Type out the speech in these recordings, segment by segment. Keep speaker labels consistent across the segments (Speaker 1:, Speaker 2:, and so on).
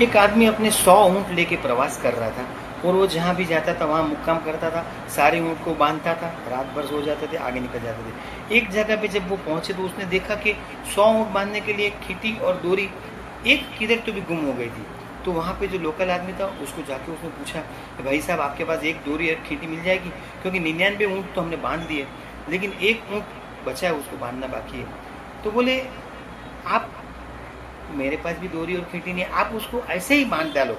Speaker 1: एक आदमी अपने 100 ऊँट लेके प्रवास कर रहा था और वो जहाँ भी जाता था वहाँ मुक्काम करता था। सारे ऊँट को बांधता था, रात भर सो जाते थे, आगे निकल जाते थे। एक जगह पे जब वो पहुँचे तो उसने देखा कि 100 ऊँट बांधने के लिए खीटी और डोरी एक किधर तो भी गुम हो गई थी। तो वहाँ पे जो लोकल आदमी था उसको जाके उसने पूछा कि भाई साहब आपके पास एक डोरी और खीटी मिल जाएगी, क्योंकि 99 ऊँट तो हमने बांध दिए, लेकिन एक ऊँट बचा है, उसको बांधना बाकी है। तो बोले आप, मेरे पास भी डोरी और खींटी नहीं है, आप उसको ऐसे ही बांध डालो,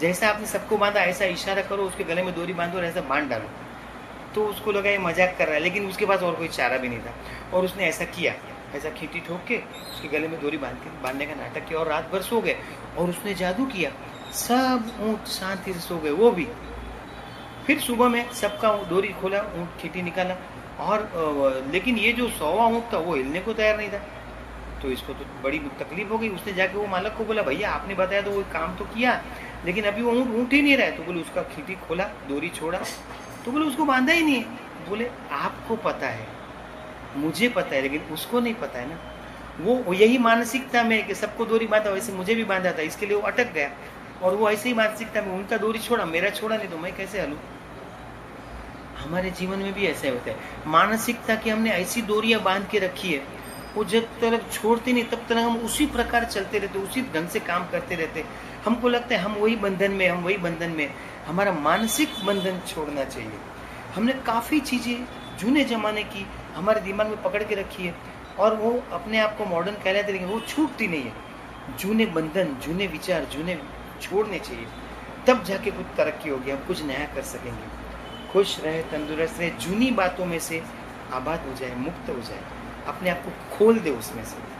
Speaker 1: जैसा आपने सबको बांधा ऐसा इशारा करो, उसके गले में डोरी बांधो और ऐसा बांध डालो। तो उसको लगा ये मजाक कर रहा है, लेकिन उसके पास और कोई चारा भी नहीं था और उसने ऐसा किया, ऐसा खींटी ठोक के उसके गले में डोरी बांधने का नाटक किया और रात भर सो गए। और उसने जादू किया, सब ऊँट शांति से सो गए, वो भी। फिर सुबह में सबका डोरी खोला, ऊँट खींटी निकाला और लेकिन ये जो 100वां ऊँट था वो हिलने को तैयार नहीं था। तो इसको तो बड़ी तकलीफ हो गई। उसने जाके वो मालक को बोला, भैया आपने बताया तो वो काम तो किया, लेकिन अभी वो ऊँट ऊँट ही नहीं रहा है। तो बोले उसका खींटी खोला, डोरी छोड़ा, तो बोले उसको बांधा ही नहीं है। बोले आपको पता है, मुझे पता है, लेकिन उसको नहीं पता है ना। वो यही मानसिकता में कि सबको डोरी बांधा, वैसे मुझे भी बांधा था, इसके लिए वो अटक गया। और वो ऐसे ही मानसिकता में, उनका डोरी छोड़ा, मेरा छोड़ा नहीं, तो मैं कैसे हलूँ। हमारे जीवन में भी ऐसा होता है, मानसिकता की हमने ऐसी डोरियां बांध के रखी है, वो जब तक छोड़ते नहीं तब तक हम उसी प्रकार चलते रहते, उसी ढंग से काम करते रहते। हमको लगता है हम वही बंधन में, हम वही बंधन में। हमारा मानसिक बंधन छोड़ना चाहिए। हमने काफ़ी चीज़ें जूने ज़माने की हमारे दिमाग में पकड़ के रखी है और वो अपने आप को मॉडर्न कहलाते, लेकिन वो छूटती नहीं है। जूने बंधन, जूने विचार, जूने छोड़ने चाहिए, तब जाके कुछ तरक्की होगी, हम कुछ नया कर सकेंगे। खुश रहे, तंदुरुस्त रहे, जूनी बातों में से आबाद हो जाए, मुक्त हो जाए, अपने आप को खोल दे उसमें से।